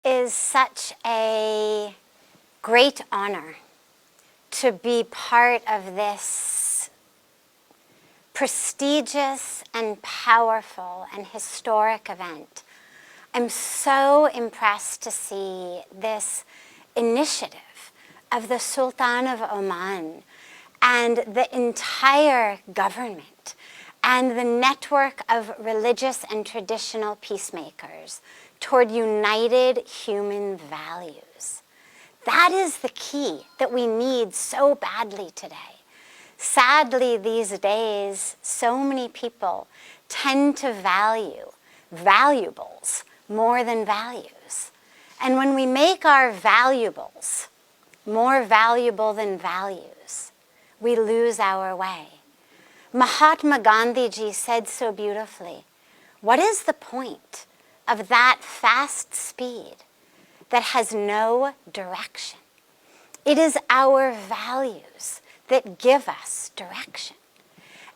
is such a great honor to be part of this prestigious and powerful and historic event. I'm so impressed to see this initiative of the Sultan of Oman and the entire government and the network of religious and traditional peacemakers toward united human values. That is the key that we need so badly today. Sadly, these days, so many people tend to value valuables more than values. And when we make our valuables more valuable than values, we lose our way. Mahatma Gandhiji said so beautifully, what is the point of that fast speed that has no direction? It is our values that give us direction.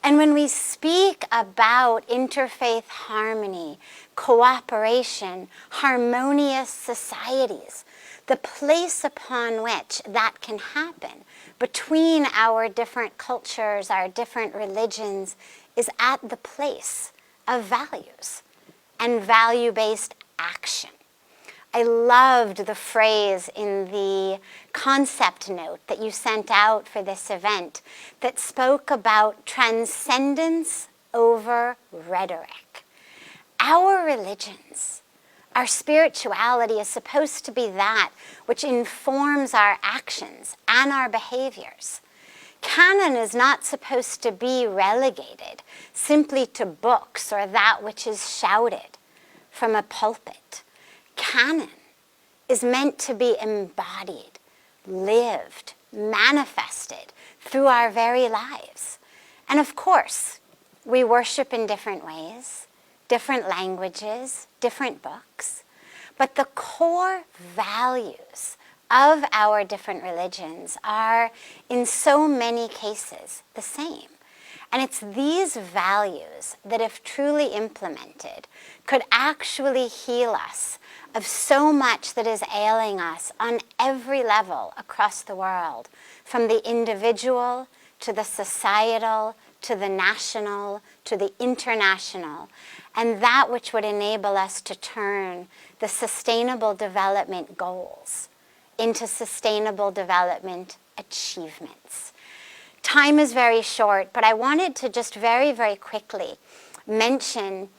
And when we speak about interfaith harmony, cooperation, harmonious societies, the place upon which that can happen between our different cultures, our different religions, is at the place of values and value-based action. I loved the phrase in the concept note that you sent out for this event that spoke about transcendence over rhetoric. Our religions, our spirituality is supposed to be that which informs our actions and our behaviors. Canon is not supposed to be relegated simply to books or that which is shouted from a pulpit. Canon is meant to be embodied, lived, manifested through our very lives. And of course, we worship in different ways, different languages, different books. But the core values of our different religions are, in so many cases, the same. And it's these values that, if truly implemented, could actually heal us of so much that is ailing us on every level across the world, from the individual to the societal, to the national, to the international, and that which would enable us to turn the sustainable development goals into sustainable development achievements. Time is very short, but I wanted to just very, very quickly mention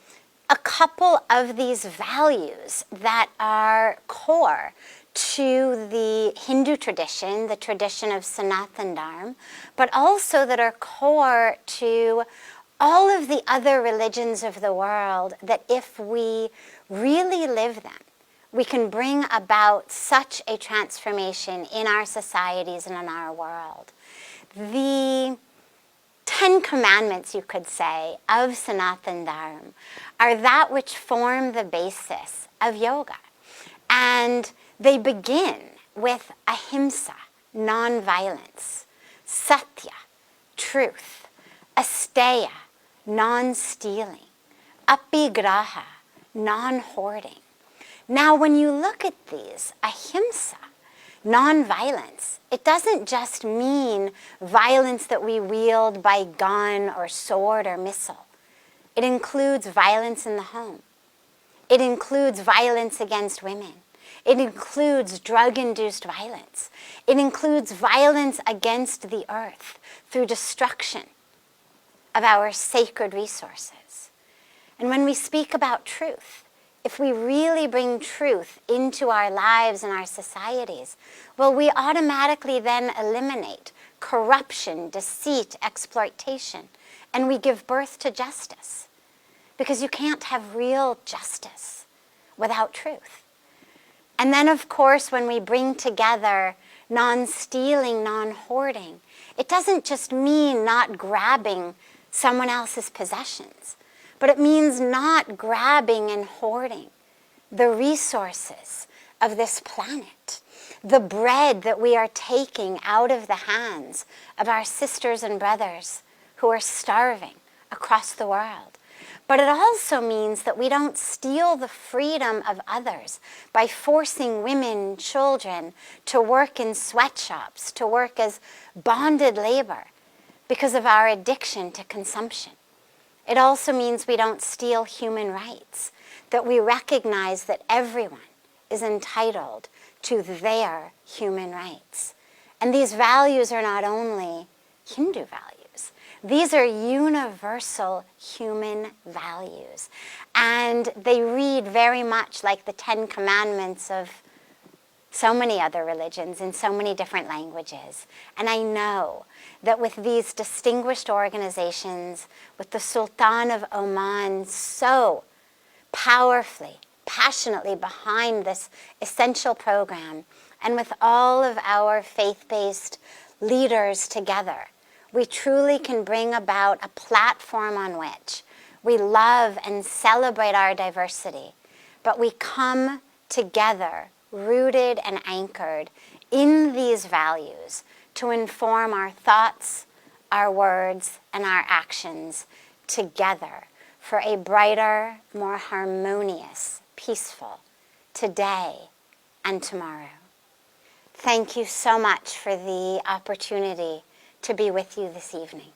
a couple of these values that are core to the Hindu tradition, the tradition of Sanatana Dharma, but also that are core to all of the other religions of the world, that if we really live them, we can bring about such a transformation in our societies and in our world. The 10 commandments, you could say, of Sanatana Dharma are that which form the basis of yoga. And they begin with ahimsa, non-violence, satya, truth, asteya, non-stealing, apigraha, non-hoarding. Now, when you look at these, ahimsa, non-violence, it doesn't just mean violence that we wield by gun or sword or missile. It includes violence in the home. It includes violence against women. It includes drug-induced violence. It includes violence against the earth through destruction of our sacred resources. And when we speak about truth, if we really bring truth into our lives and our societies, well, we automatically then eliminate corruption, deceit, exploitation, and we give birth to justice. Because you can't have real justice without truth. And then, of course, when we bring together non-stealing, non-hoarding, it doesn't just mean not grabbing someone else's possessions, but it means not grabbing and hoarding the resources of this planet, the bread that we are taking out of the hands of our sisters and brothers who are starving across the world, But it also means that we don't steal the freedom of others by forcing women, children to work in sweatshops, to work as bonded labor because of our addiction to consumption. It also means we don't steal human rights, that we recognize that everyone is entitled to their human rights. And these values are not only Hindu values. These are universal human values. And they read very much like the 10 Commandments of so many other religions in so many different languages. And I know that with these distinguished organizations, with the Sultan of Oman so powerfully, passionately behind this essential program, and with all of our faith-based leaders together, we truly can bring about a platform on which we love and celebrate our diversity, but we come together rooted and anchored in these values to inform our thoughts, our words, and our actions together for a brighter, more harmonious, peaceful today and tomorrow. Thank you so much for the opportunity to be with you this evening.